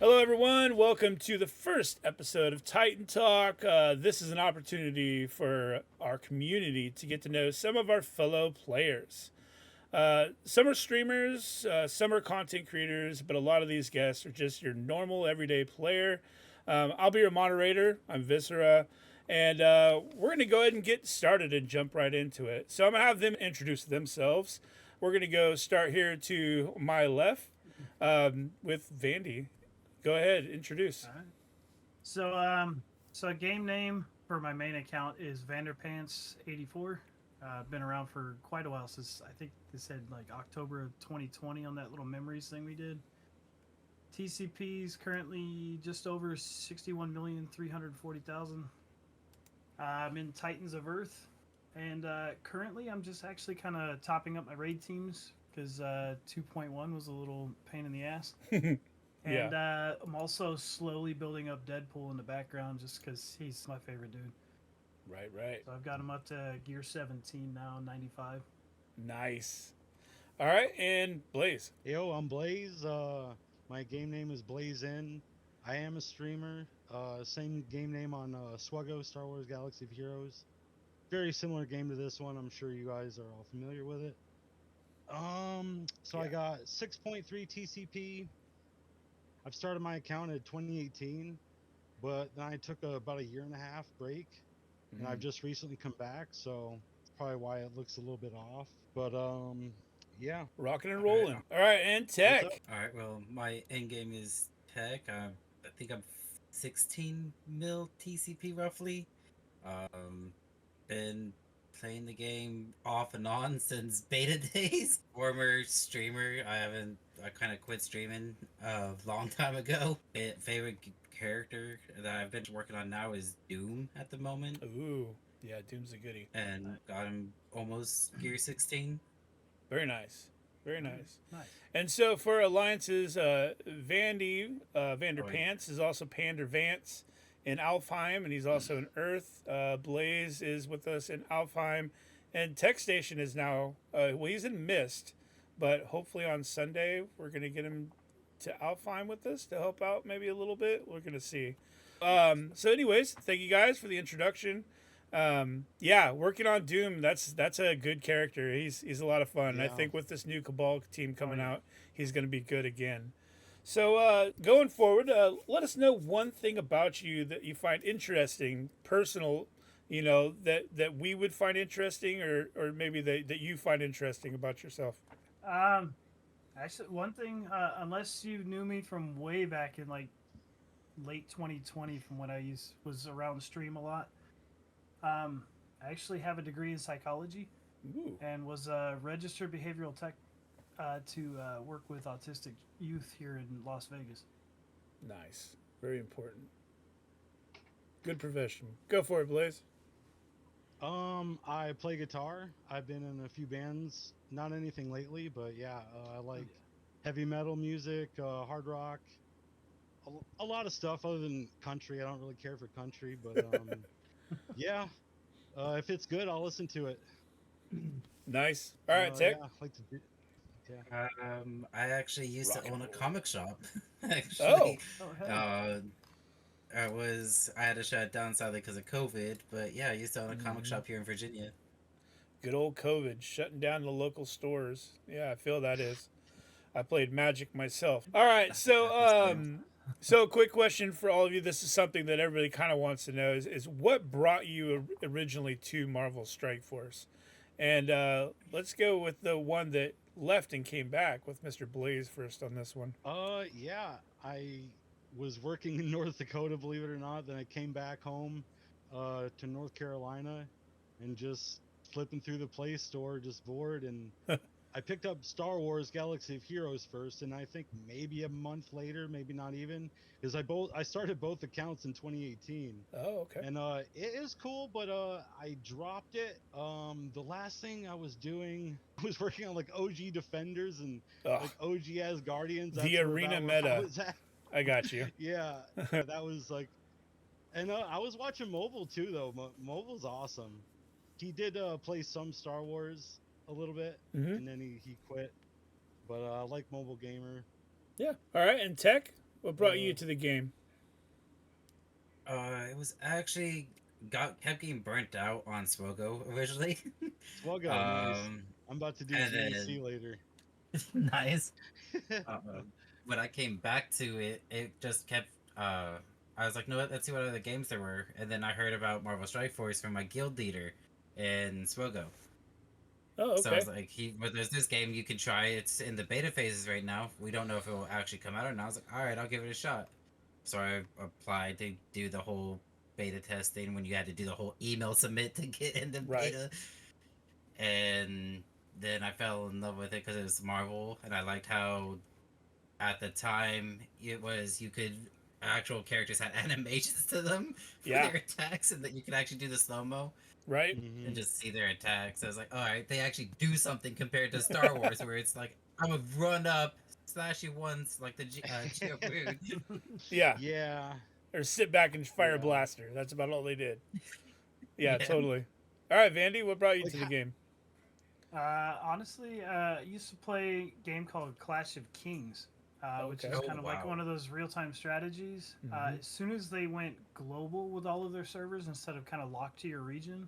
Hello, everyone. Welcome to the first episode of Titan Talk. This is an opportunity for our community to get to know some of our fellow players. Some are streamers, some are content creators, but a lot of these guests are just your normal everyday player. I'll be your moderator. I'm Viscera. And we're going to go ahead and get started and jump right into it. So I'm going to have them introduce themselves. We're going to go start here to my left with Vandy. Go ahead, introduce. All right. So game name for my main account is Vanderpants 84. Been around for quite a while since I think they said like October of 2020 on that little memories thing we did. TCP is currently just over 61,340,000. I'm in Titans of Earth, and currently I'm just actually kind of topping up my raid teams because 2.1 was a little pain in the ass. Yeah. And I'm also slowly building up Deadpool in the background just because he's my favorite dude. Right, right. So I've got him up to gear 17 now, 95. Nice. All right, and Blaze. Yo, I'm Blaze. My game name is Blaze In. I am a streamer. Same game name on Swuggo, Star Wars Galaxy of Heroes. Very similar game to this one. I'm sure you guys are all familiar with it. So I got 6.3 TCP. I've started my account at 2018, but then I took about a year and a half break, and I've just recently come back, so that's probably why it looks a little bit off. But yeah. Rocking and rolling. All right, and Tech. All right. Well, my end game is Tech. I think I'm 16 mil TCP roughly. Been playing the game off and on since beta days. Former streamer. I kind of quit streaming a long time ago. Favorite character that I've been working on now is Doom at the moment. Ooh, yeah, Doom's a goodie. And got him almost gear 16. Very nice. Very nice. Nice. And so for alliances, Vanderpants is also Pander Vance in Alfheim, and he's also in Earth. Blaze is with us in Alfheim, and Techstation is now he's in Mist, but hopefully on Sunday we're gonna get him to Alfheim with us to help out maybe a little bit. We're gonna see. So, anyways, thank you guys for the introduction. Yeah, working on Doom. That's a good character. He's a lot of fun. Yeah. I think with this new Cabal team coming out, he's going to be good again. So going forward, let us know one thing about you that you find interesting, personal, that we would find interesting, or maybe that you find interesting about yourself. Actually, one thing, unless you knew me from way back in like late 2020, from when I was around the stream a lot. I actually have a degree in psychology. Ooh. And was a registered behavioral tech to work with autistic youth here in Las Vegas. Nice. Very important. Good profession. Go for it, Blaze. I play guitar. I've been in a few bands. Not anything lately, but yeah, I like heavy metal music, hard rock, a lot of stuff other than country. I don't really care for country, but yeah, if it's good, I'll listen to it. Nice. All right, Tech. Yeah, I like to do. Yeah. I actually used to own a comic shop. Oh. I had to shut it down sadly because of COVID, but yeah, I used to own a comic shop here in Virginia. Good old COVID, shutting down the local stores. Yeah, I feel that is. I played Magic myself. All right, so quick question for all of you. This is something that everybody kind of wants to know: is what brought you originally to Marvel Strike Force? And let's go with the one that left and came back with Mr. Blaze first on this one. Yeah, I was working in North Dakota, believe it or not. Then I came back home to North Carolina and just flipping through the Play Store, just bored. And I picked up Star Wars Galaxy of Heroes first, and I think maybe a month later, maybe not even, because I started both accounts in 2018. Oh, okay. And it is cool, but I dropped it. The last thing I was doing was working on like OG Defenders and like OG Asgardians. The arena meta. I got you. Yeah, that was like, and I was watching Mobile too though. Mobile's awesome. He did play some Star Wars a little bit, and then he quit. But I like Mobile Gamer. Yeah. All right, and Tech, What brought you to the game? It was actually kept getting burnt out on Swogo originally. Swuggo, nice. um, I'm about to do and GNC then later. nice. When I came back to it, it just kept. I was like, no, let's see what other games there were, and then I heard about Marvel Strike Force from my guild leader in Swogo. Oh, So I okay. was like, well, there's this game you can try. It's in the beta phases right now. We don't know if it will actually come out or not. I was like, all right, I'll give it a shot. So I applied to do the whole beta testing when you had to do the whole email submit to get in the Right. beta. And then I fell in love with it because it was Marvel, and I liked how at the time it was you could actual characters had animations to them for Yeah. their attacks, and that you could actually do the slow mo Right. and just see their attacks. I was like, all right, they actually do something compared to Star Wars, where it's like I would run up, slash you once, like the Georude. Yeah. Yeah. Or sit back and fire Yeah. blaster. That's about all they did. Yeah, Yeah. totally. All right, Vandy, what brought you Like to the game? Honestly, I used to play a game called Clash of Kings, which Okay. is Oh, kind of like wow. one of those real-time strategies. Mhm. As soon as they went global with all of their servers instead of kind of locked to your region,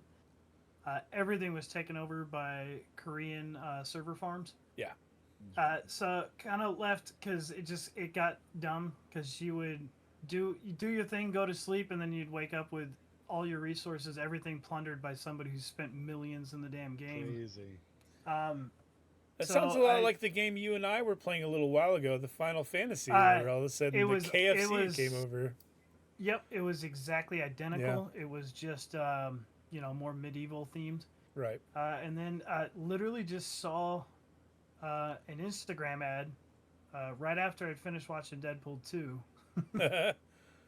everything was taken over by Korean server farms. Yeah. So kind of left because it got dumb because you would you do your thing, go to sleep, and then you'd wake up with all your resources, everything plundered by somebody who spent millions in the damn game. Crazy. That So sounds a lot like the game you and I were playing a little while ago, the Final Fantasy, where all of a sudden it the was- KFC it was- came over. Yep, it was exactly identical. It was just more medieval themed. Right. And then literally just saw an Instagram ad right after I'd finished watching Deadpool 2.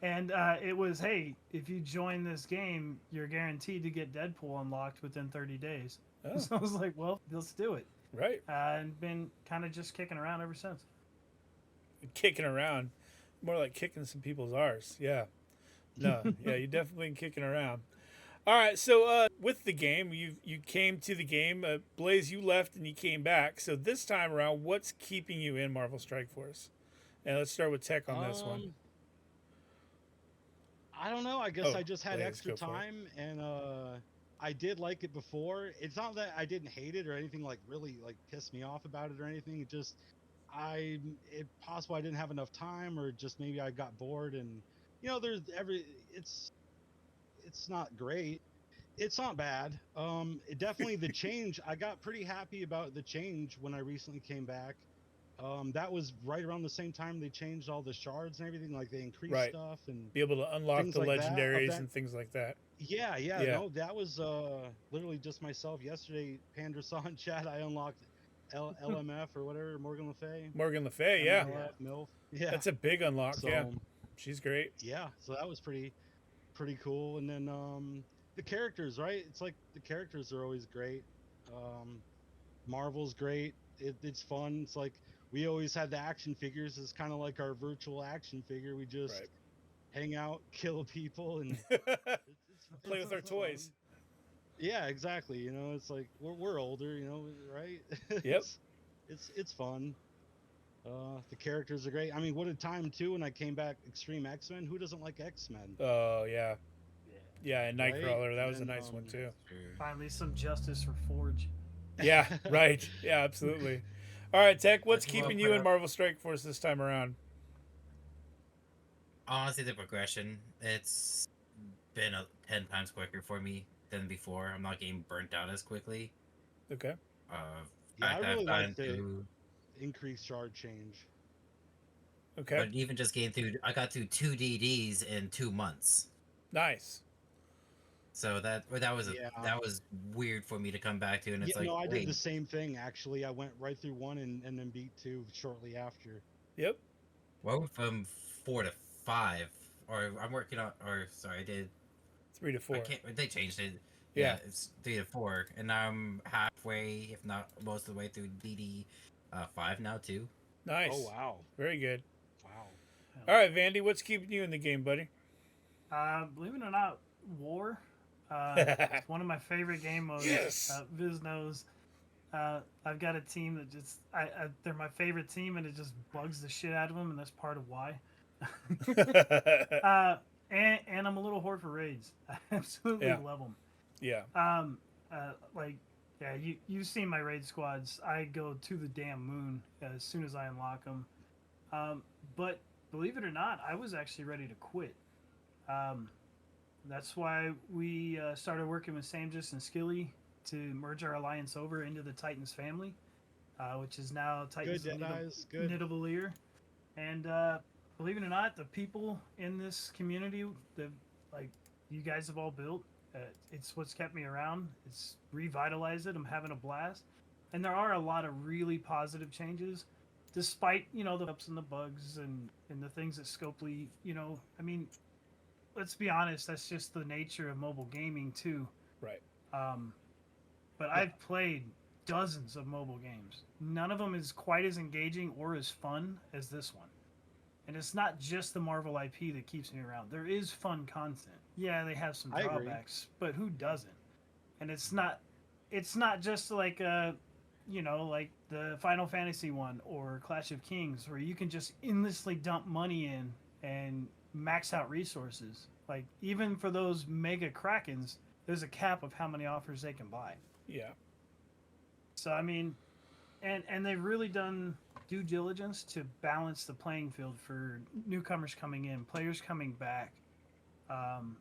And it was, hey, if you join this game, you're guaranteed to get Deadpool unlocked within 30 days. Oh, So I was like, well, let's do it. right. And been kind of just kicking around ever since. Kicking around. More like kicking some people's arse. Yeah. No, yeah, you definitely been kicking around. All right, so with the game, you came to the game. Blaze, you left and you came back. So this time around, what's keeping you in Marvel Strike Force? And let's start with Tech on this one. I don't know. I guess Oh, I just had Blaze, extra go for it. time, and I did like it before. It's not that I didn't hate it or anything like really like pissed me off about it or anything. It just it possible I didn't have enough time or just maybe I got bored and there's it's not great. It's not bad. It definitely the change. I got pretty happy about the change when I recently came back. That was right around the same time they changed all the shards and everything. Like they increased Right. stuff and Be able to unlock things the like that, legendaries and things like that. yeah. Yeah. No, that was literally just myself yesterday. Pandra saw in chat. I unlocked LMF or whatever, Morgan Le Fay. Morgan Le Fay, yeah. MLF, MILF. Yeah. That's a big unlock, So, yeah. She's great. yeah, so that was pretty cool. And then the characters, right? It's like the characters are always great. Marvel's great. It's fun. It's like we always had the action figures. It's kind of like our virtual action figure. We just Right. hang out, kill people, and Play with our toys. Yeah, exactly. It's like we're older, right? Yep. It's fun. The characters are great. I mean, what a time too when I came back. Extreme X-Men. Who doesn't like X-Men? Oh, yeah. Yeah, and Right? Nightcrawler, that was a And, nice one too. Finally, some justice for Forge. Yeah, right. Yeah, absolutely. All right, Tech, what's Like, well, keeping you in Marvel Strike Force this time around? Honestly, the progression, it's been 10 times quicker for me than before. I'm not getting burnt out as quickly. Okay. Yeah, I really gotten like the through, increased shard change. Okay. but even just getting through, I got through 2 DDs in 2 months. Nice. So that was Yeah. that was weird for me to come back to, and it's Yeah, like, no, I wait, did the same thing actually. I went right through one and then beat two shortly after. Yep. well, from 4 to 5, or I'm working on, or sorry, I did. 3 to 4. I can't. They changed it. Yeah. It's 3 to 4, and I'm halfway, if not most of the way through DD 5 now too. Nice. Oh wow, Very good. wow. All right, Vandy, what's keeping you in the game, buddy? Believe it or not, War. It's one of my favorite game modes. Yes. Viz knows. I've got a team that just they're my favorite team, and it just bugs the shit out of them, and that's part of why. And I'm a little whore for raids. I absolutely Yeah. love them. Yeah. Like, yeah, you've seen my raid squads. I go to the damn moon as soon as I unlock them. Um, but believe it or not, I was actually ready to quit. Um, that's why we started working with Samgis and Skilly to merge our alliance over into the Titans family, which is now Titans Good, of Deadeyes. Good. Nidavellir. And believe it or not, the people in this community, the like you guys have all built, it's what's kept me around. It's revitalized it. I'm having a blast, and there are a lot of really positive changes, despite the ups and the bugs and the things that Scopely. I mean, let's be honest, that's just the nature of mobile gaming too. Right. Um, but Yeah. I've played dozens of mobile games. None of them is quite as engaging or as fun as this one. And it's not just the Marvel IP that keeps me around. There is fun content. Yeah, they have some I agree. drawbacks, but who doesn't? And it's not just like like the Final Fantasy one or Clash of Kings where you can just endlessly dump money in and max out resources. Like even for those mega krakens, there's a cap of how many offers they can buy. Yeah. So I mean, and they've really done due diligence to balance the playing field for newcomers coming in, players coming back, and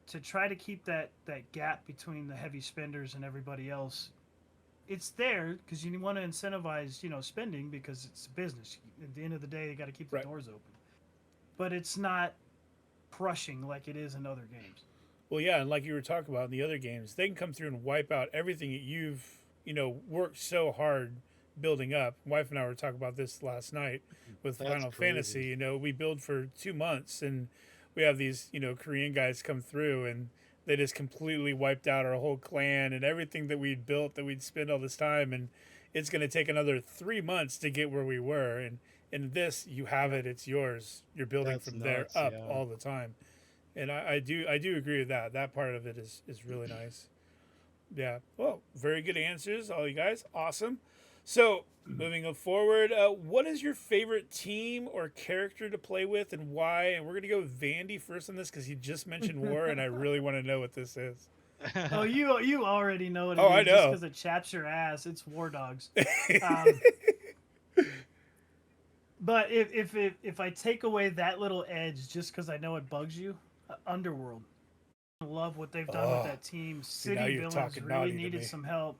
to try to keep that gap between the heavy spenders and everybody else. It's there because you want to incentivize spending because it's a business. At the end of the day, you got to keep the Right. doors open. But it's not crushing like it is in other games. Well, yeah, and like you were talking about in the other games, they can come through and wipe out everything that you've worked so hard building up. Wife and I were talking about this last night with That's Final crazy. Fantasy. We build for 2 months, and we have these Korean guys come through, and they just completely wiped out our whole clan and everything that we'd built that we'd spent all this time, and it's going to take another 3 months to get where we were. And in this, you have it; it's yours. You're building That's from there nuts. up Yeah. all the time. And I do agree with that. That part of it is really nice. Yeah. Well, very good answers, all you guys. Awesome. So moving forward, what is your favorite team or character to play with, and why? And we're gonna go with Vandy first on this because he just mentioned war, and I really want to know what this is. Oh, you already know what it Oh, is I just know. because it chaps your ass. It's War Dogs. Um, but if I take away that little edge just because I know it bugs you, Underworld. I love what they've done with Oh, that team. see, now City you're Villains talking really naughty to needed me. some help,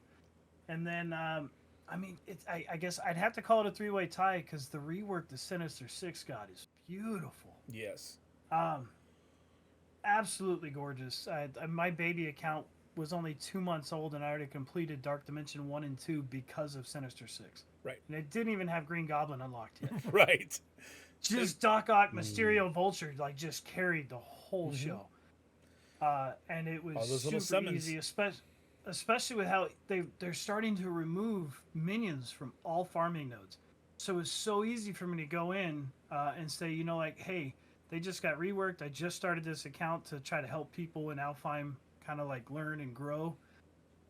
and then I mean, I guess I'd have to call it a three-way tie because the rework the Sinister Six got is beautiful. Yes. Um, Absolutely gorgeous. My baby account was only 2 months old, and I already completed Dark Dimension 1 and 2 because of Sinister Six. Right. And it didn't even have Green Goblin unlocked yet. Right. Just Doc Ock, Mysterio, Vulture, just carried the whole Mhm. show. And it was All those little super summons. easy, especially with how they're starting to remove minions from all farming nodes. So it's so easy for me to go in and say, hey, they just got reworked. I just started this account to try to help people in Alfheim kind of learn and grow.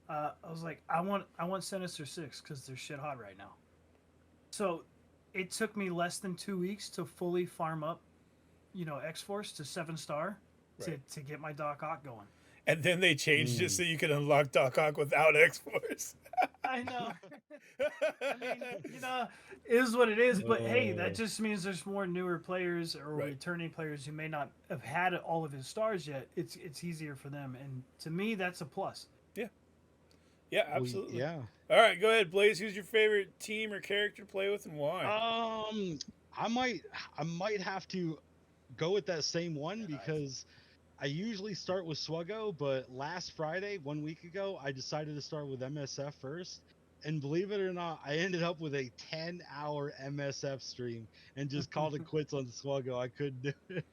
I was like, I want Sinister Six because they're shit hot right now. So it took me less than 2 weeks to fully farm up, X Force to 7-star Right. to get my Doc Ock going. And then they changed it so you could unlock Doc Ock without X Force. I know. I mean, it is what it is. But hey, that Oh. just means there's more newer players or Right. returning players who may not have had all of his stars yet. It's easier for them, and to me, that's a plus. Yeah, absolutely. Yeah. All right, go ahead, Blaze. Who's your favorite team or character to play with, and why? I might have to go with that same one because I usually start with Swuggo, but last Friday, 1 week ago, I decided to start with MSF first. And believe it or not, I ended up with a 10-hour MSF stream and just called it quits on Swuggo. I couldn't do it.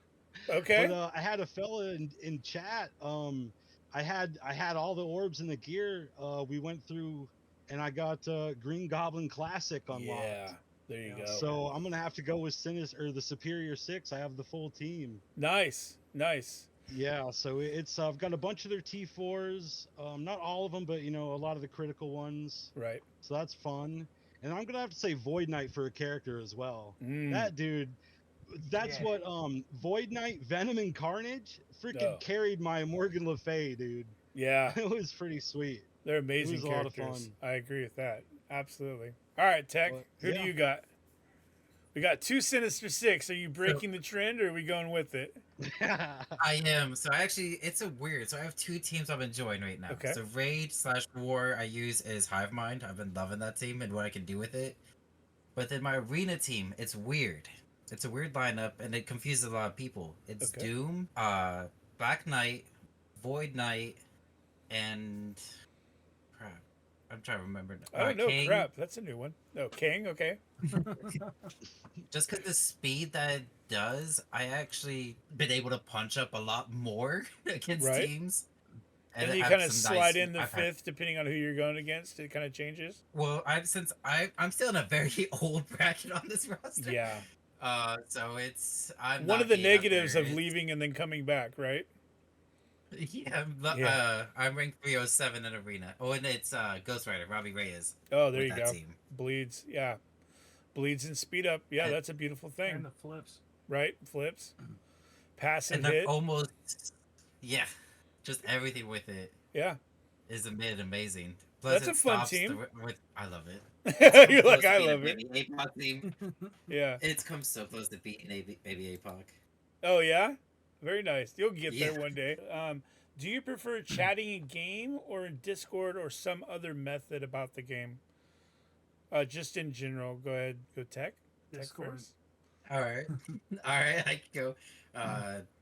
Okay. But I had a fella in chat. I had all the orbs and the gear. We went through, and I got Green Goblin Classic unlocked. Yeah. There you Yeah. go. So I'm gonna have to go with Sinister or the Superior Six. I have the full team. Nice. Nice. Yeah, so it's I've got a bunch of their T4s. Not all of them, but a lot of the critical ones. Right. So that's fun. And I'm gonna have to say Void Knight for a character as well. Mm. That dude, That's Yeah. what Void Knight, Venom, and Carnage freaking Oh. carried my Morgan Le Fay, dude. Yeah, It was pretty sweet. they're It amazing was a lot of characters. fun. I agree with that. Absolutely. All right, Tech. But, Who do yeah. you got? We got two Sinister Six. Are you So breaking the trend or are we going with it? I am. So I actually, it's a weird. So I have two teams I'm enjoying right now. Okay. So Raid/War I use is Hive Mind. I've been loving that team and what I can do with it. But then my arena team, it's weird. It's a weird lineup and it confuses a lot of people. It's Okay. Doom, Black Knight, Void Knight, and crap. I'm trying to remember. I don't know. King. Crap. That's a new one. No, King. Okay. Just because the speed that it does, I actually been able to punch up a lot more against Right. teams. And you have kind of some slide nice- in the I've had- fifth depending on who you're going against. It kind of changes. Well, I'm still in a very old bracket on this roster. Yeah. So it's I'm One not of the getting up negatives there. of leaving and then coming back, right? Yeah, Yeah. I'm ranked 307 in arena. Oh, and it's Ghost Rider, Robbie Reyes. Oh, there with you that go. team. Bleeds. Yeah. Bleeds and speed up. Yeah, And- that's a beautiful And thing, the flips. right? Flips. Passive And they're hit. almost yeah, just everything with it Yeah. is amazing. That's it a fun stops team. I love it. You're Close like, to I beating love it. Baby APOC team. Yeah. It's come so close to beating Baby APOC. Oh, yeah? Very nice. You'll get there Yeah. one day. Do you prefer chatting in game or in Discord or some other method about the game? Just in general. Go ahead. Go Tech. Tech Discord. first. All right, I can go.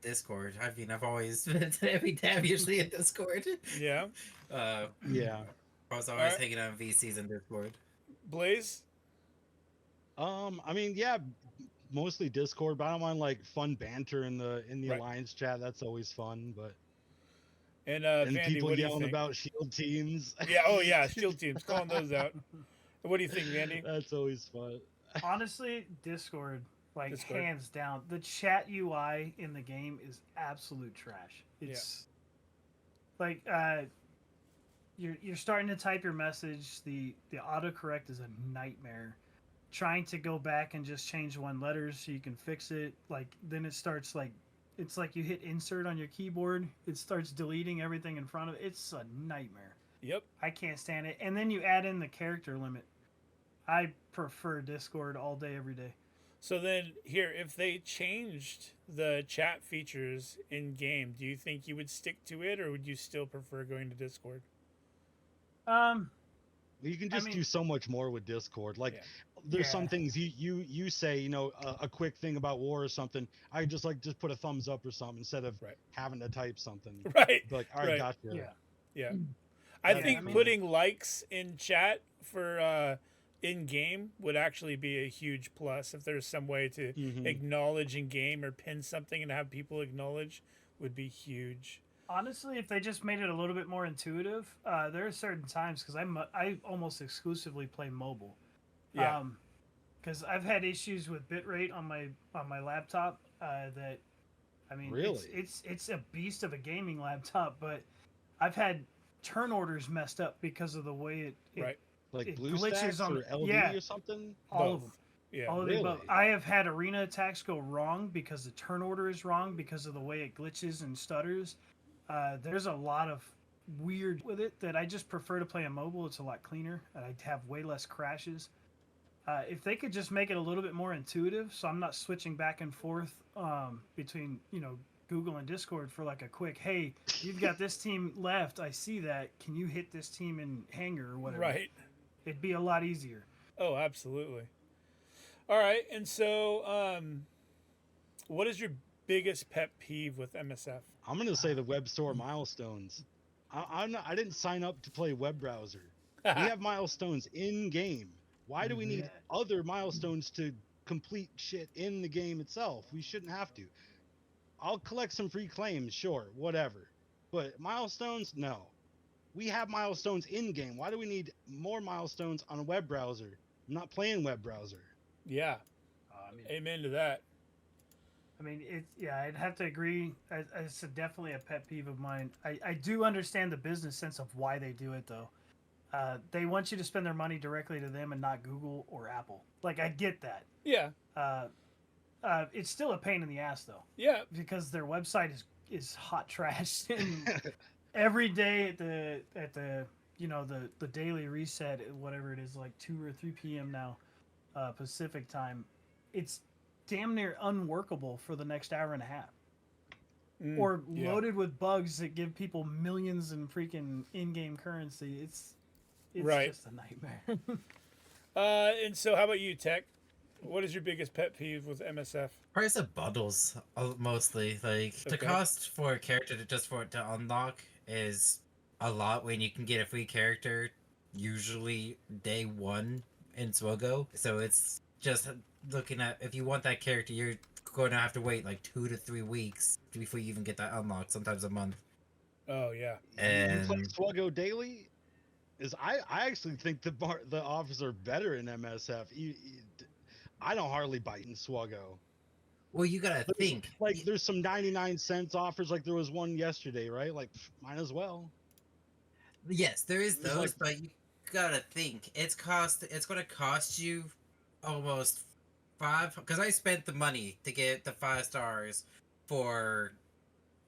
Discord. I mean, I've always spent every day. I'm usually in Discord. Yeah. Yeah. I was always Alright. hanging out in VCs in Discord. Blaze? I mean, yeah, mostly Discord, but I don't mind like fun banter in the Right. Alliance chat. That's always fun. But And and Vandy, people what do you yelling think? about shield teams. Yeah, oh yeah, shield teams. Calling those out. What do you think, Vandy? That's always fun. Honestly, Discord, like Discord. hands down, the chat UI in the game is absolute trash. It's like you're starting to type your message. The autocorrect is a nightmare. Trying to go back and just change one letter so you can fix it, like then it starts like it's like you hit insert on your keyboard. It starts deleting everything in front of it. It's a nightmare. Yep. I can't stand it. And then you add in the character limit. I prefer Discord all day, every day. So then, here, if they changed the chat features in game, do you think you would stick to it, or would you still prefer going to Discord? You can I just mean- do so much more with Discord. Like, Yeah. there's some Yeah. things you say, you know, a quick thing about war or something. I just put a thumbs up or something instead of Right. having to type something. Right. Be like, all right, Right. gotcha. Yeah. Yeah. I Yeah, think I mean- putting likes in chat for in game would actually be a huge plus. If there's some way to Mhm. acknowledge in game or pin something and have people acknowledge, would be huge. Honestly, if they just made it a little bit more intuitive, there are certain times because I almost exclusively play mobile. Yeah. Because I've had issues with bitrate on my laptop. That, I mean, Really? it's a beast of a gaming laptop, but I've had turn orders messed up because of the way it Right. Like It blue glitches stacks on or the- LD yeah. or something. all of Both. them. Yeah. All of the above. Really? I have had arena attacks go wrong because the turn order is wrong because of the way it glitches and stutters. There's a lot of weird with it that I just prefer to play on mobile. It's a lot cleaner and I have way less crashes. If they could just make it a little bit more intuitive, so I'm not switching back and forth between Google and Discord for like a quick, hey, you've got this team left. I see that. Can you hit this team in hangar or whatever? Right. It'd be a lot easier. Oh, absolutely. All right. And so, what is your biggest pet peeve with MSF? I'm gonna say the web store milestones. I didn't sign up to play web browser. We have milestones in game. Why do we need Yeah. other milestones to complete shit in the game itself? We shouldn't have to. I'll collect some free claims, sure, whatever. But milestones, no. We have milestones in game. Why do we need more milestones on a web browser? I'm not playing web browser. Yeah. Amen to that. I'd have to agree. It's definitely a pet peeve of mine. I do understand the business sense of why they do it, though. They want you to spend their money directly to them and not Google or Apple. Like, I get that. Yeah. It's still a pain in the ass though, Yeah. because their website is hot trash, and every day at the the daily reset, whatever it is, like 2 or 3 p.m. now, Pacific time, it's damn near unworkable for the next hour and a half, or Yeah. loaded with bugs that give people millions in freaking in-game currency. It's Right. just a nightmare. And so how about you, Tech? What is your biggest pet peeve with MSF? Price of bundles, mostly. Like, the Okay. cost for a character just for it to unlock is a lot when you can get a free character usually day one in Swogo. So it's just looking at, if you want that character, you're going to have to wait like 2 to 3 weeks before you even get that unlocked, sometimes a month. Oh yeah. You play And Swuggo daily? I actually think the offers are better in MSF. I don't hardly bite in Swuggo. well, you gotta think. Like there's some 99 cents offers, like there was one yesterday, right? Like might as well. Yes, there is It was those, but you gotta think. It's gonna cost you almost 5, because I spent the money to get the 5 stars for,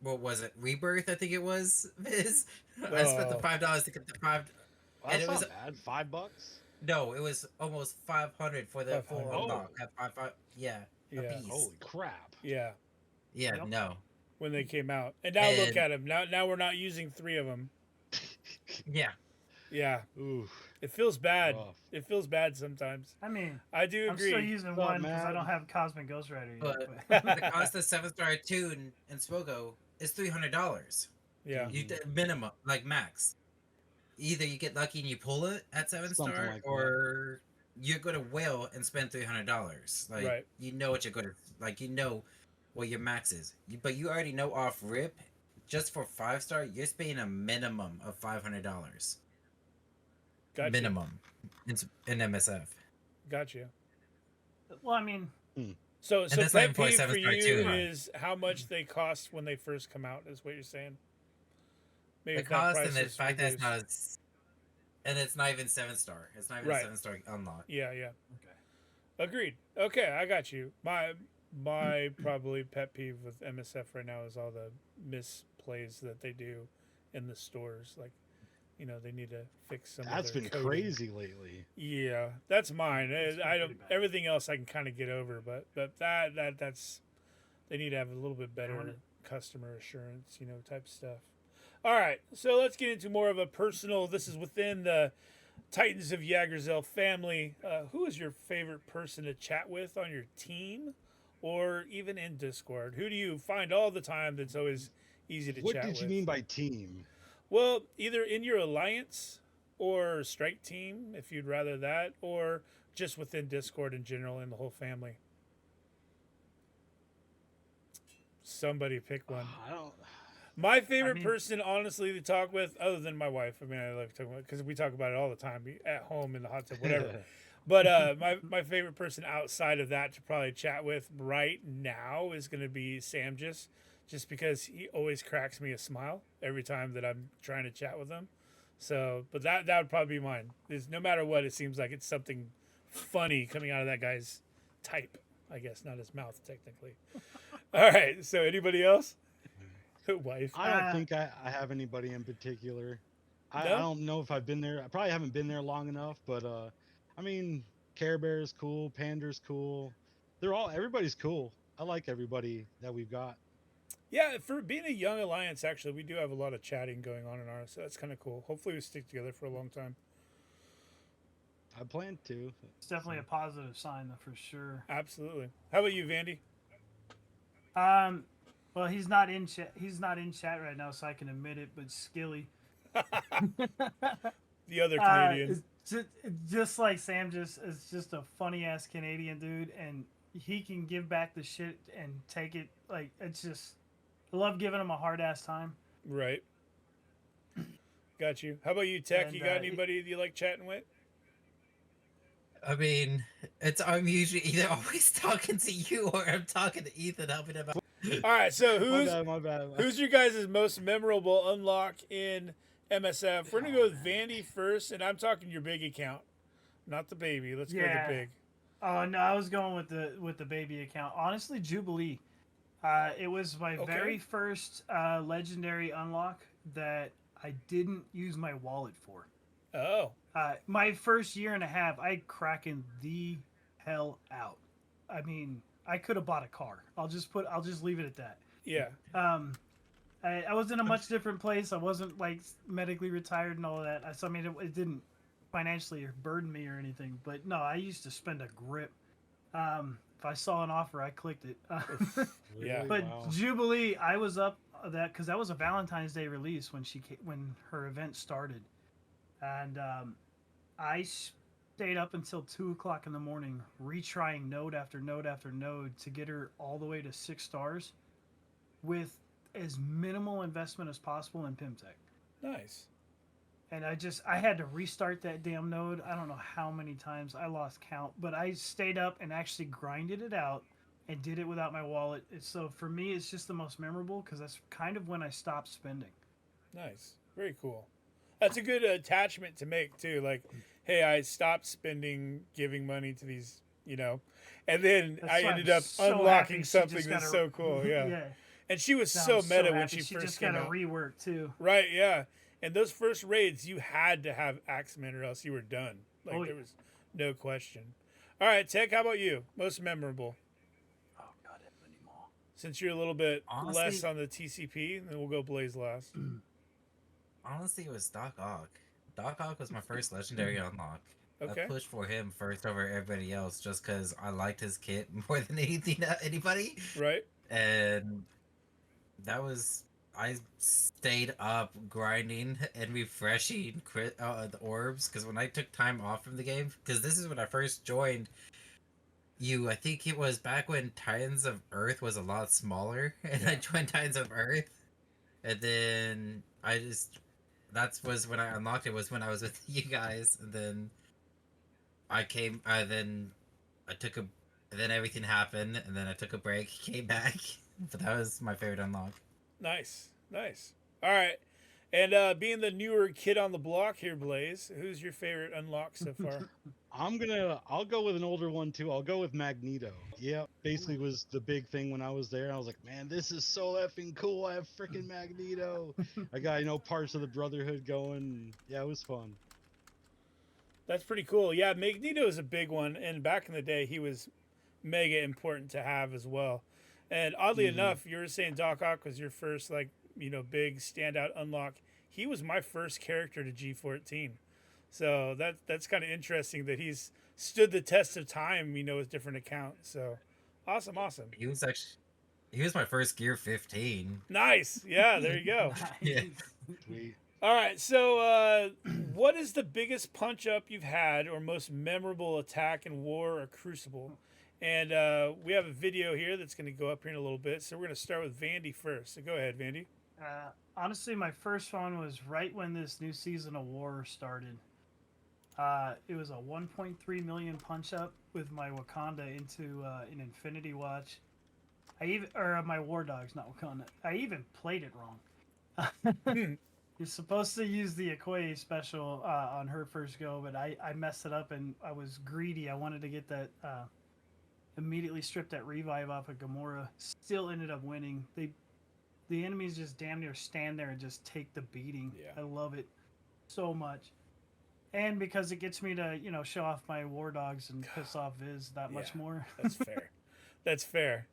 what was it, Rebirth, I think it was, Viz. I spent the Oh. $5 to get the 5. Well, And that's it was, not bad. $5. no, it was almost 500 for the full 500. unlock. At five, yeah, Yeah. a piece. Holy crap! Yeah. Yeah, Yep. no. When they came out, and now look And- at them. Now we're not using 3 of them. Yeah. Yeah. Ooh, It feels bad. rough. It feels bad sometimes. I mean, I do I'm agree. still using Well, one because I man. don't have Cosmic Ghost Rider yet. But the cost of 7-star tune in Swogo is $300. Yeah. You minimum, like max. Either you get lucky and you pull it at 7-star, Something like that. or you're gonna whale and spend $300. Like, Right. you know what you're gonna, like, you know what your max is. But you already know off rip, just for 5-star, you're spending a minimum of $500. Gotcha. Minimum in MSF. Gotcha. Well, I mean, So that's not pet even for a peeve for 7-star you too. is how much they cost when they first come out. Is what you're saying? Maybe The it's not cost and the prices fact that it's reduced. not, and it's not even 7-star. It's not even Right. a 7-star unlock. Yeah. Yeah. okay. Agreed. Okay, I got you. My probably pet peeve with MSF right now is all the misplays that they do in the stores. Like, they need to fix some. That's of their been coding. crazy lately. Yeah, that's mine. It's been I don't. pretty bad. Everything else I can kind of get over, but that's they need to have a little bit better Doing it. customer assurance, type stuff. All right, so let's get into more of a personal. This is within the Titans of Yaggerzel family. Who is your favorite person to chat with on your team, or even in Discord? Who do you find all the time that's always easy to What chat did with? you mean by team? Well, either in your alliance or strike team, if you'd rather that, or just within Discord in general in the whole family. Somebody pick one. I don't. My favorite mean- person, honestly, to talk with, other than my wife. I mean, I love talking about because we talk about it all the time at home in the hot tub, whatever. But my favorite person outside of that to probably chat with right now is going to be Sam, just because he always cracks me a smile every time that I'm trying to chat with him. So, but that would probably be mine. Is no matter what, it seems like it's something funny coming out of that guy's type. I guess not his mouth technically. All right. So anybody else? Wife. I don't think I have anybody in particular. I No? don't know if I've been there. I probably haven't been there long enough, but I mean, Care Bear's cool, Panda's cool. Everybody's cool. I like everybody that we've got. Yeah, for being a young alliance, actually, we do have a lot of chatting going on in ours, so that's kind of cool. Hopefully, we stick together for a long time. I plan to. It's definitely a positive sign, though, for sure. Absolutely. How about you, Vandy? Well, he's not in chat. He's not in chat right now, so I can admit it. But Skilly, The other Canadian. is just like Sam, is just a funny ass Canadian dude, and he can give back the shit and take it. Like, it's just, I love giving him a hard ass time. Right. Got you. How about you, Tech? And, You got he- anybody that you like chatting with? I mean, I'm usually either always talking to you or I'm talking to Ethan, helping him out. All right, so My bad. who's your guys' most memorable unlock in MSF? We're gonna go with Vandy first, and I'm talking your big account, not the baby. Let's go with Yeah. the big. Oh no, I was going with the baby account. Honestly, Jubilee. It was my Okay. very first legendary unlock that I didn't use my wallet for. Oh, My first year and a half, I cracking the hell out. I mean, I could have bought a car. I'll just leave it at that. yeah. I was in a much different place. I wasn't like medically retired and all of that. So I mean, it didn't financially burden me or anything. But no, I used to spend a grip. If I saw an offer, I clicked it. Yeah. But Wow. Jubilee, I was up that because that was a Valentine's Day release when her event started, and I stayed up until 2 o'clock in the morning retrying node after node after node to get her all the way to 6 stars with as minimal investment as possible in Pimtech. Nice. And I had to restart that damn node. I don't know how many times I lost count, but I stayed up and actually grinded it out and did it without my wallet. So for me, it's just the most memorable because that's kind of when I stopped spending. Nice. Very cool. That's a good attachment to make too. Like, hey, I stopped spending giving money to these, and then That's I why ended I'm up so unlocking happy she something just that's got so cool. Yeah. yeah. And she was No, so I'm meta when happy. she She first just came got a out. rework too. Right, yeah. And those first raids, you had to have Axeman or else you were done. Like, Oh, there yeah. was no question. All right, Tech, how about you? Most memorable? Oh God, that many more. Since you're a little bit less Honestly, on the TCP, then we'll go Blaze last. honestly, it was Doc Ock. Doc Ock was my first legendary unlock. I Okay, pushed for him first over everybody else just because I liked his kit more than anybody. right? And that was I stayed up grinding and refreshing the orbs because when I took time off from the game, because this is when I first joined you. I think it was back when Titans of Earth was a lot smaller, and I Yeah. joined Titans of Earth, and then I just that was when I unlocked it was when I was with you guys, and then then I took a then everything happened, and then I took a break, came back, but that was my favorite unlock. Nice, nice. All right. And being the newer kid on the block here, Blaze, who's your favorite unlock so far? I'll go with an older one too. I'll go with Magneto. Yeah, basically was the big thing when I was there. I was like, man, this is so effing cool. I have freaking Magneto. I got, parts of the Brotherhood going. Yeah, it was fun. That's pretty cool. Yeah, Magneto is a big one, and back in the day, he was mega important to have as well. And oddly Hmm. enough, you were saying Doc Ock was your first big standout unlock. He was my first character to G14, so that's kind of interesting that he's stood the test of time. With different accounts. So awesome, awesome, He was my first Gear 15. nice. Yeah, there you go. Yeah. Nice. Sweet. All right, so what is the biggest punch up you've had or most memorable attack in War or Crucible? And we have a video here that's going to go up here in a little bit. So we're going to start with Vandy first. So go ahead, Vandy. Honestly, my first one was right when this new season of War started. It was a 1.3 million punch up with my Wakanda into an Infinity Watch. My War Dogs, not Wakanda. I even played it wrong. Hmm. You're supposed to use the Okoye special on her first go, but I messed it up and I was greedy. I wanted to get that immediately stripped that revive off of Gamora. Still ended up winning. The enemies just damn near stand there and just take the beating. Yeah. I love it so much. And because it gets me to, show off my War Dogs and piss off Viz that much Yeah, more. That's fair. That's fair.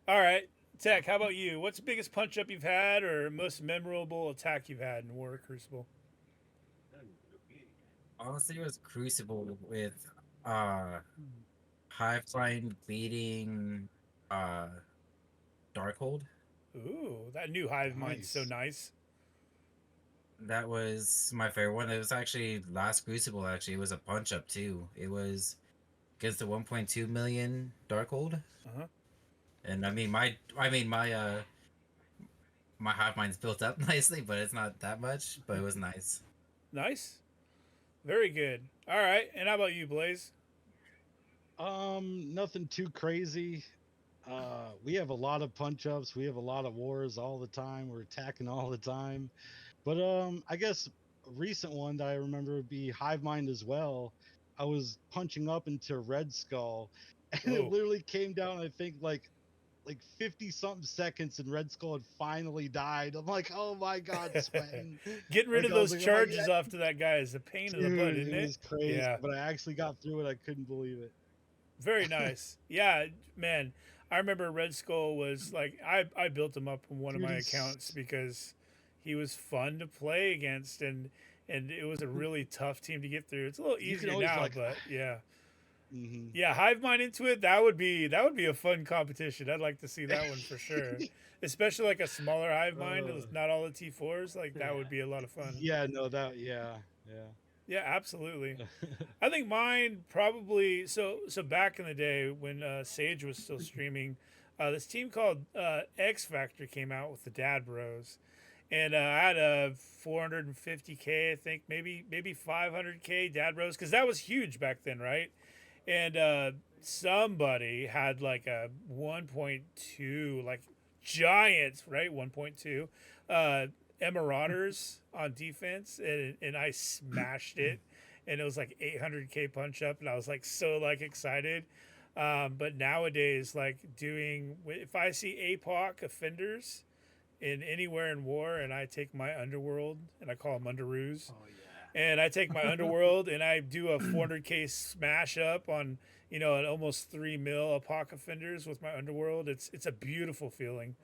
All right, Tech, how about you? What's the biggest punch up you've had or most memorable attack you've had in War or Crucible? Honestly, it was Crucible with High Flying beating uh Darkhold. Ooh, that new Hive Mind's so Nice. nice. That was my favorite one. It was actually last Crucible. Actually, it was a punch up too. It was against the 1.2 million Darkhold, Uh-huh. and my hive mind's built up nicely, but it's not that much. But it was nice. Nice. Very good. All right, and how about you, Blaze? Nothing too crazy. We have a lot of punch ups. We have a lot of wars all the time. We're attacking all the time. But I guess a recent one that I remember would be Hive Mind as well. I was punching up into Red Skull, and Whoa. it literally came down. I think like 50 something seconds, and Red Skull had finally died. I'm like, oh my god, sweating. Getting rid Like, of I was those like, oh my charges off to that guy is a pain in the butt, dude, isn't it it? was crazy. Yeah. But I actually got through it. I couldn't believe it. Very nice. Yeah, man. I remember Red Skull was like I built him up on one of Dude, my he's- accounts because he was fun to play against, and it was a really tough team to get through. It's a little You can easier always, now, like- but yeah. Mhm. Yeah, Hive Mind into it, that would be a fun competition. I'd like to see that one for sure. Especially like a smaller Hive Mind with not all the T4s, like that would be a lot of fun. Yeah, no, that, yeah. Yeah, absolutely. I think mine probably so back in the day when Sage was still streaming, this team called X Factor came out with the Dad Bros, and I had a 450K, I think maybe 500K Dad Bros, because that was huge back then, right? And somebody had like a 1.2, like giants, right? 1.2 Marauders on defense, and I smashed it, and it was like 800K punch up, and I was like so like excited. But nowadays, like doing, if I see APOC offenders in anywhere in war, and I take my underworld and I call them underoos, Oh yeah. and I take my underworld and I do a 400K smash up on an almost 3 mil APOC offenders with my underworld. It's a beautiful feeling.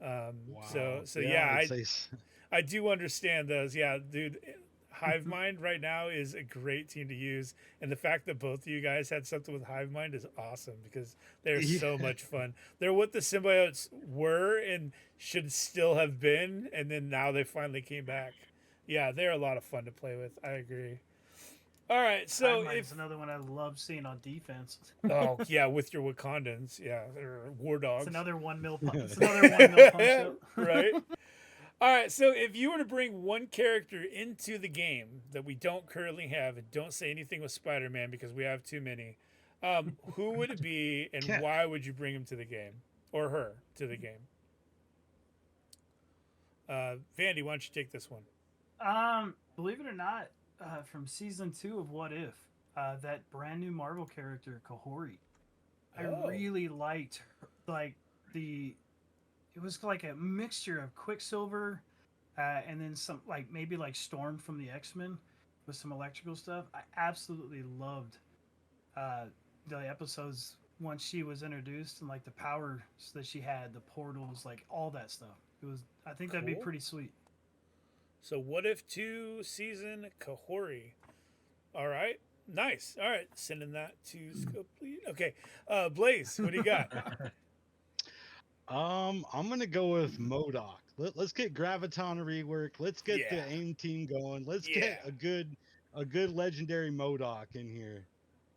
So yeah, I'd say s- I do understand those. Yeah, dude. Hive Mind right now is a great team to use, and the fact that both of you guys had something with Hive Mind is awesome because they're so much fun. They're what the symbiotes were and should still have been, and then now they finally came back. Yeah, they're a lot of fun to play with. I agree. All right, so It's another one I love seeing on defense. oh yeah, with your Wakandans, yeah, they're war dogs. It's another 1 mil. It's another 1 mil punch up. Right. All right, so if you were to bring one character into the game that we don't currently have, and don't say anything with Spider-Man because we have too many, who would it be, and Yeah. why would you bring him to the game or her to the game? Vandy, why don't you take this one? Believe it or not, from season 2 of What If, that brand new Marvel character Kahori, I Oh. really liked her, like it was like a mixture of Quicksilver, and then some maybe like Storm from the X-Men with some electrical stuff. I absolutely loved the episodes once she was introduced, and like the powers that she had, the portals, like all that stuff. I think that'd be Cool. pretty sweet. So What If 2 season Kahori. All right. Nice. All right. Sending that to Scopely. Okay. Blaze, what do you got? I'm gonna go with MODOK. Let's get Graviton rework. Let's get Yeah. the AIM team going. Let's Yeah. get a good legendary MODOK in here.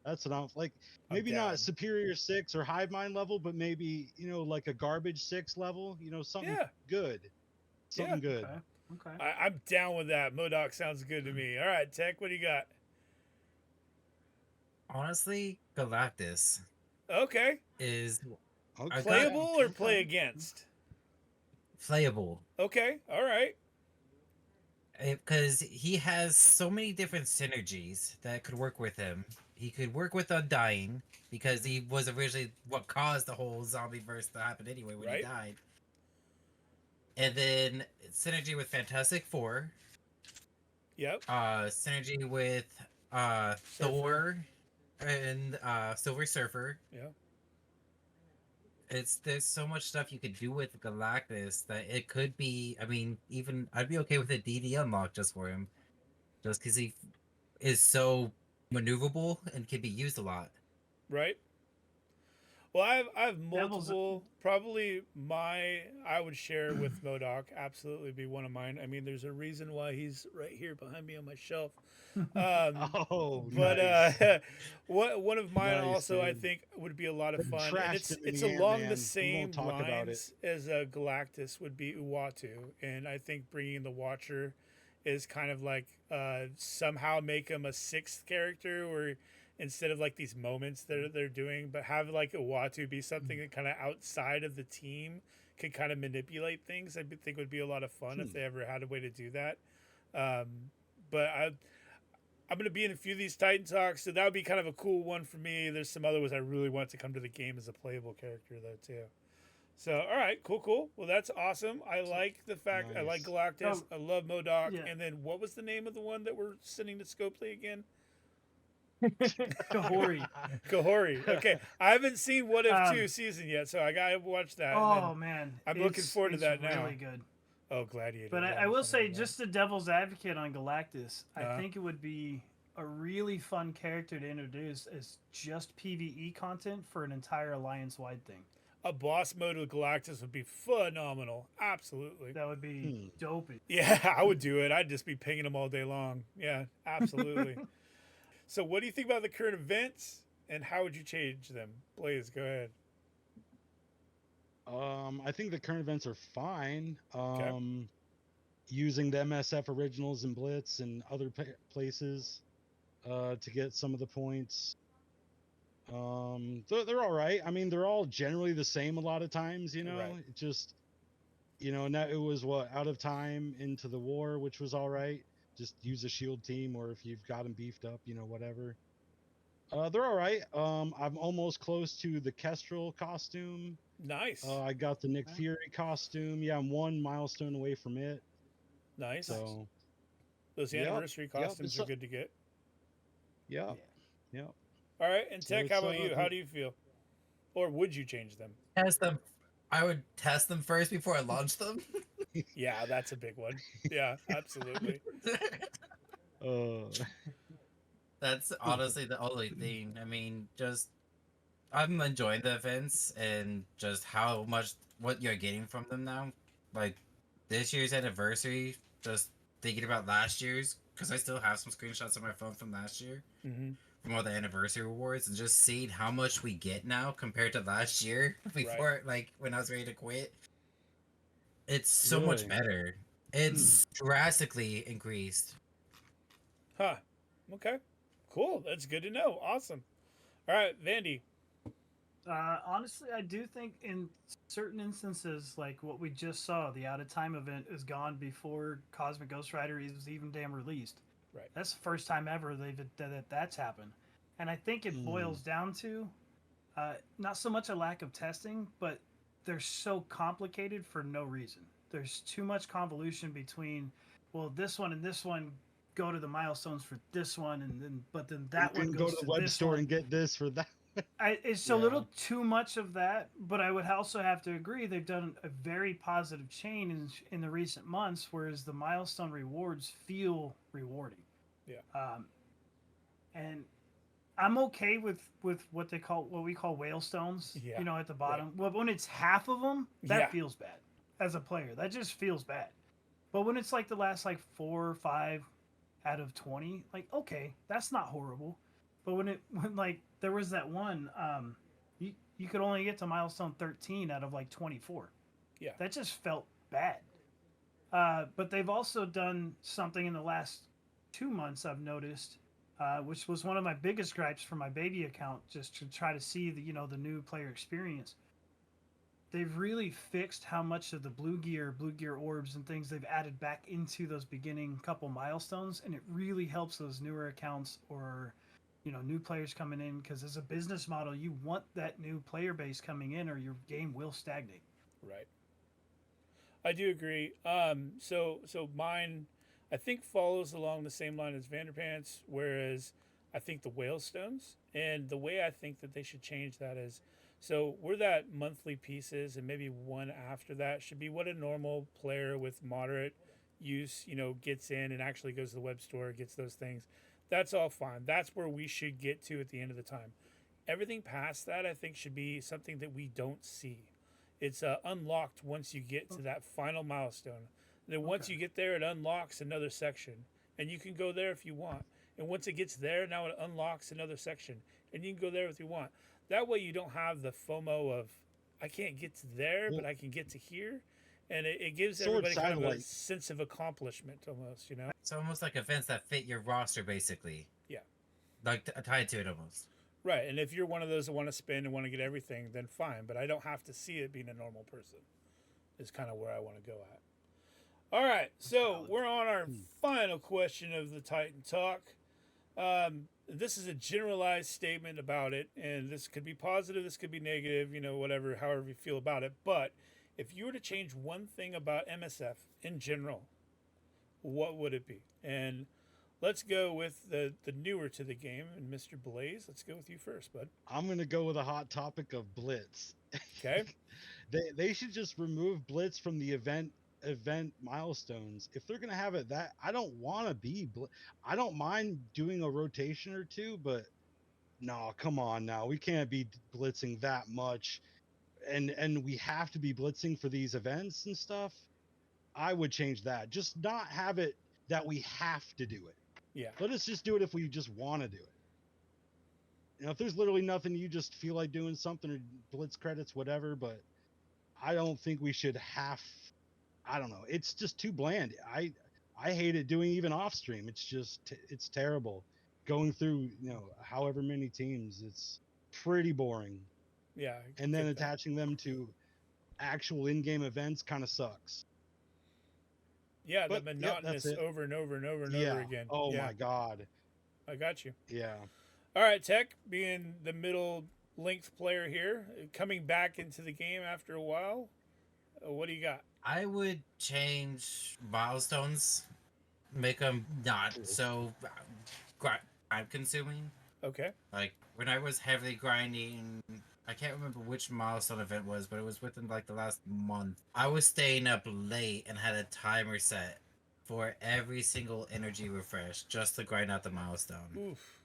That's what I'm like. I'm Maybe down. not Superior 6 or Hive Mind level, but maybe like a Garbage 6 level. Something Yeah. good. Something good. Okay. I'm down with that. MODOK sounds good to me. All right, Tech, what do you got? Honestly, Galactus Okay. is Okay. I got- Playable or Okay. play against? playable Okay. All right. because he has so many different synergies that could work with him. He could work with Undying because he was originally what caused the whole zombie verse to happen anyway when Right. he died. And then synergy with Fantastic Four, Yep. synergy with Thor and Silver Surfer. Yeah. There's so much stuff you could do with Galactus that it could be. I mean, even I'd be okay with a DD unlock just for him, just because he is so maneuverable and can be used a lot. Right. Well, I have Devil's- multiple. Probably I would share with MODOK. Absolutely be one of mine. I mean, there's a reason why he's right here behind me on my shelf. Oh, But nice. one of mine Nice, also I dude. think would be a lot of Could've fun, and trashed him in it's the along Ant-Man. the We same won't talk about lines as Galactus would be Uatu, and I think bringing in the Watcher is kind of like somehow make him a sixth character, or instead of like these moments that they're doing, but have like Uatu be something that kind of outside of the team could kind of manipulate things. I think would be a lot of fun if they ever had a way to do that. But I'm going to be in a few of these Titan Talks, so that would be kind of a cool one for me. There's some other ones I really want to come to the game as a playable character, though, too. So, all right, cool. Well, that's awesome. I like the fact I like Nice. Galactus. I love MODOK. Yeah. And then what was the name of the one that we're sending to Scopely again? Kahori. Kahori. Okay, I haven't seen What If 2 Um, season yet, so I gotta watch that. and Oh then man, I'm looking forward to it's that now. Really good. Oh, Gladiator. But yeah, I I'm will fine say, with that. just the devil's advocate on Galactus, I Uh-huh. think it would be a really fun character to introduce as just PvE content for an entire alliance-wide thing. A boss mode with Galactus would be phenomenal. Absolutely. That would be dope. Yeah, I would do it. I'd just be pinging them all day long. Yeah, absolutely. So, what do you think about the current events, and how would you change them? Blaze, go ahead. I think the current events are fine. Using the MSF originals and Blitz and other places to get some of the points. They're all right. I mean, they're all generally the same a lot of times. You know, Right. it just, now it was out of time into the war, which was all right. Just use a shield team, or if you've got them beefed up, whatever. They're all right. I'm almost close to the Kestrel costume. Nice. I got the Nick Fury costume. Yeah, I'm one milestone away from it. Nice. So, Those Yep, anniversary yep, costumes it's are good to get. yeah. All right, and So Tech, how it's, about you? How do you feel? Or would you change them? Test them. I would test them first before I launch them. Yeah, that's a big one. Yeah, absolutely. That's honestly the only thing. I mean, just I'm enjoying the events and just how much what you're getting from them now. Like this year's anniversary, just thinking about last year's, because I still have some screenshots on my phone from last year Mm-hmm. from all the anniversary rewards, and just seeing how much we get now compared to last year before, like when I was ready to quit. It's so much Really? better. It's drastically increased. Huh. Okay. Cool. That's good to know. Awesome. All right, Vandy. Honestly, I do think in certain instances, like what we just saw, the out of time event is gone before Cosmic Ghost Rider was even damn released. Right. That's the first time ever that's happened, and I think it boils down to not so much a lack of testing, but they're so complicated for no reason. There's too much convolution between, well, this one and this one go to the milestones for this one, and then that You one can goes go to the to web this store one. and get this for that. It's a Yeah. little too much of that, but I would also have to agree they've done a very positive change in the recent months, whereas the milestone rewards feel rewarding. Yeah. And I'm okay with what we call whale stones. Yeah, At the bottom. Well, when it's half of them, that Yeah. feels bad as a player. That just feels bad. But when it's like the last 4 or 5 out of 20, like okay, that's not horrible. But when there was that one, you could only get to milestone 13 out of 24. Yeah. That just felt bad. But they've also done something in the last 2 months I've noticed, which was one of my biggest gripes for my baby account, just to try to see the new player experience. They've really fixed how much of the blue gear orbs and things they've added back into those beginning couple milestones, and it really helps those newer accounts or new players coming in, because as a business model, you want that new player base coming in or your game will stagnate. Right. I do agree. So mine, I think, follows along the same line as Vanderpants, whereas I think the Whalestones, and the way I think that they should change that is, so we're that monthly pieces, and maybe one after that should be what a normal player with moderate use, gets in and actually goes to the web store, gets those things. That's all fine. That's where we should get to at the end of the time. Everything past that, I think, should be something that we don't see. It's unlocked once you get to that final milestone. Then once you get there, it unlocks another section, and you can go there if you want. And once it gets there, now it unlocks another section, and you can go there if you want. That way, you don't have the FOMO of, I can't get to there, but I can get to here. And it gives Sword everybody kind of a satellite. sense of accomplishment, almost, It's almost like events that fit your roster, basically. Yeah. Like tied to it almost. Right, and if you're one of those that want to spend and want to get everything, then fine. But I don't have to see it being a normal person. Is kind of where I want to go at. All right, so we're on our final question of the Titan Talk. This is a generalized statement about it, and this could be positive, this could be negative, whatever, however you feel about it. But if you were to change one thing about MSF in general, what would it be? And let's go with the newer to the game, and Mr. Blaze. Let's go with you first, bud. I'm gonna go with a hot topic of Blitz. Okay. They should just remove Blitz from the event milestones. If they're gonna have it that, I don't want to be I don't mind doing a rotation or two, but no, come on now, we can't be blitzing that much, and we have to be blitzing for these events and stuff. I would change that. Just not have it that we have to do it. Yeah. Let us just do it if we just want to do it. If there's literally nothing, you just feel like doing something or blitz credits, whatever, but I don't think we should have. I don't know. It's just too bland. I hate it doing even off stream. It's just it's terrible. Going through however many teams, it's pretty boring. Yeah. And then attaching them to actual in-game events kind of sucks. Yeah, But, the monotonous over and over and over and over again. Oh yeah. my god. I got you. Yeah. All right, Tech, being the middle length player here, coming back into the game after a while, what do you got? I would change milestones, make them not so time consuming. Okay. Like when I was heavily grinding, I can't remember which milestone event was, but it was within like the last month. I was staying up late and had a timer set for every single energy refresh just to grind out the milestone. Oof.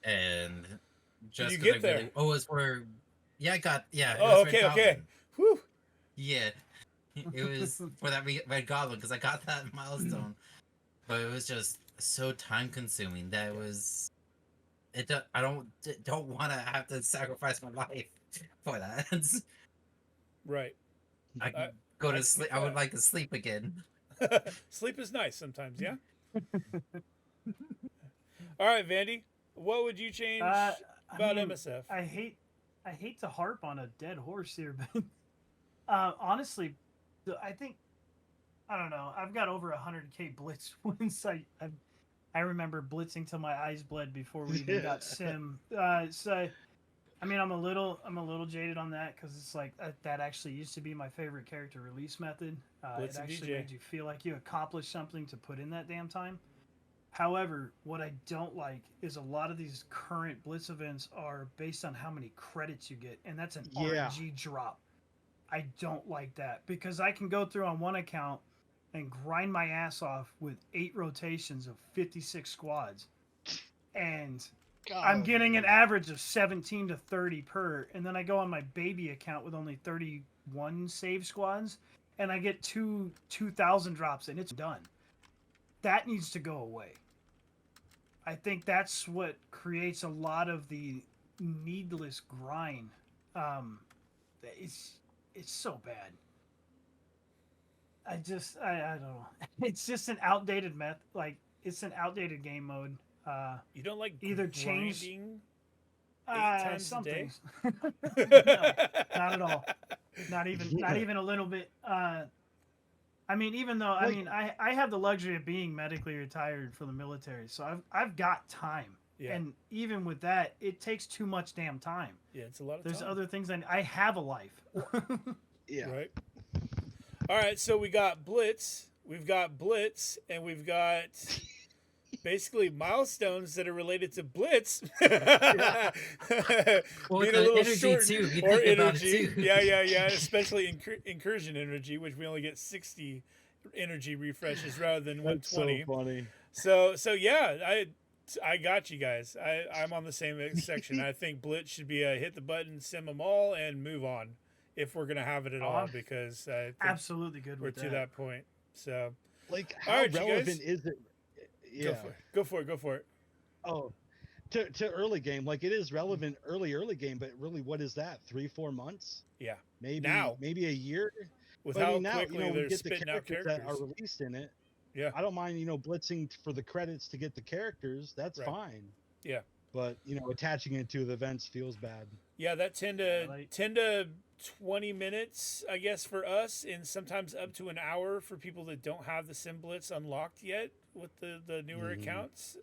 And just Did you get there? it was for I got it Oh, was okay, Red okay. Goblin. Whew. Yeah, it was for that Red Goblin because I got that milestone, but it was just so time consuming that it was. I don't want to have to sacrifice my life for that. Right. I can go to sleep. I would like to sleep again. Sleep is nice sometimes, yeah? All right, Vandy, what would you change about MSF? I hate to harp on a dead horse here, but honestly, I think I don't know. I've got over 100K blitz wins. I remember blitzing till my eyes bled before we even got sim. So, I mean, I'm a little jaded on that because it's like that actually used to be my favorite character release method. It actually made you feel like you accomplished something to put in that damn time. However, what I don't like is a lot of these current blitz events are based on how many credits you get, and that's an RNG drop. I don't like that because I can go through on one account and grind my ass off with 8 rotations of 56 squads. And I'm getting an average of 17 to 30 per. And then I go on my baby account with only 31 save squads. And I get 2,000 drops and it's done. That needs to go away. I think that's what creates a lot of the needless grind. It's so bad. I don't know. It's just an outdated it's an outdated game mode. You don't like either grinding 8 times some a day? things. No, not at all. Not even a little bit. I mean, even though I have the luxury of being medically retired from the military, so I've got time. Yeah. And even with that, it takes too much damn time. Yeah, it's a lot of There's time. other things I have a life. Yeah. Right. All right, so we got Blitz, we've got Blitz, and we've got basically milestones that are related to Blitz. Well, being a little energy short, too. You or think about energy. it too. Yeah. Especially incursion energy, which we only get 60 energy refreshes rather than 120. That's so funny. So yeah, I got you guys. I'm on the same section. I think Blitz should be a hit the button, sim them all, and move on. If we're gonna have it at all, because I think absolutely good. We're to that point. So, like, how right, relevant is it? Yeah, go for it. Oh, to early game, like it is relevant early game, but really, what is that? 3-4 months? Yeah, maybe now, maybe a year. With but how now, quickly they're spitting out characters that are released in it. Yeah, I don't mind blitzing for the credits to get the characters. That's fine. Yeah, but attaching it to the events feels bad. Yeah, that 10 to 20 minutes, I guess, for us, and sometimes up to an hour for people that don't have the Sim Blitz unlocked yet with the newer accounts.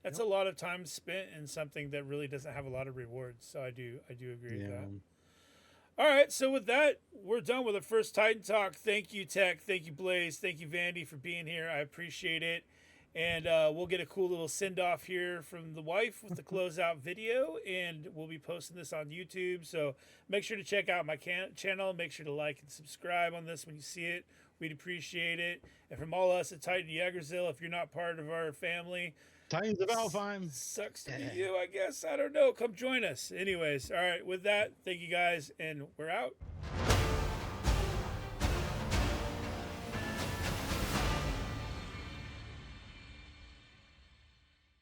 That's a lot of time spent in something that really doesn't have a lot of rewards. So I do agree with that. All right, so with that, we're done with the first Titan Talk. Thank you, Tech. Thank you, Blaze. Thank you, Vandy, for being here. I appreciate it. And we'll get a cool little send-off here from the wife with the closeout video, and we'll be posting this on YouTube. So make sure to check out my channel. Make sure to like and subscribe on this when you see it. We'd appreciate it. And from all us at Titan Jagerzilla, if you're not part of our family, Titans of Alfheim. sucks to be you, I guess. I don't know. Come join us. Anyways, all right. With that, thank you guys, and we're out.